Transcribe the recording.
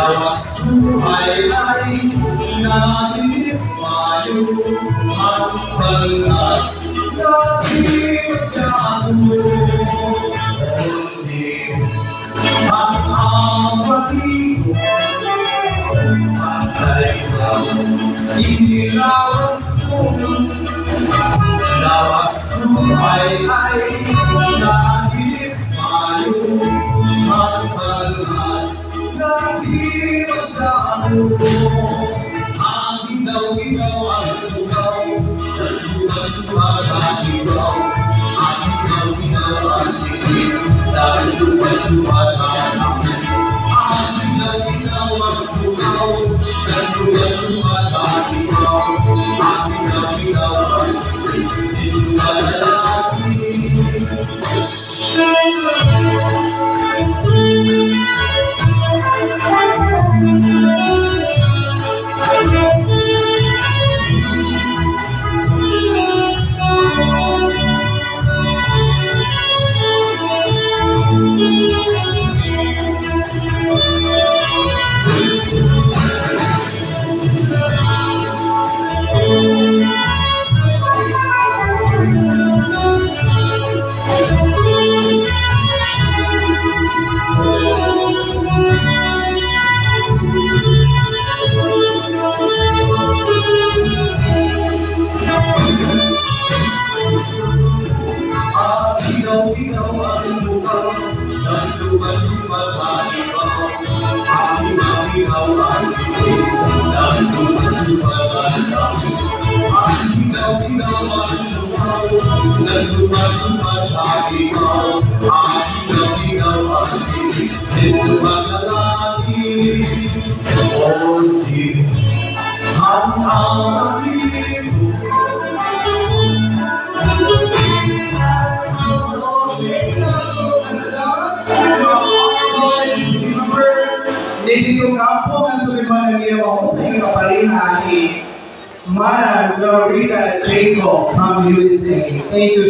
Lawas buhay ay nainis mayo ang paglas lagi masyado. Kundi ang amatigo patay ka, inilawas mo. Lawas buhay ay nainis mayo ang paglas lagi masyado. Ang ilaw-ilaw ang lugaw, nagluwag-luwag ang ilaw. Ang ilaw-ilaw ang tingin, nagluwag-luwag ang amoy. Ang ilaw-ilaw ang lugaw, nagluwag-luwag ang ilaw. Ang ilaw-ilaw ang tingin, nagluwag lagi. Ilaw-ilaw ang lugaw, nagluwag-luwag ang ilaw. Ang ilaw-ilaw ang tingin, nagluwag-luwag ang dami. Ang ilaw-ilaw ang lugaw, nagluwag-luwag ang ilaw. Ang ilaw-ilaw ang tingin, nagluwag na lagi. Kundi ang amatigo dito kampo ang suliman ng ginawa ko sa iyong kapalihan ni Mara Glorita Jacob from USA. Thank you.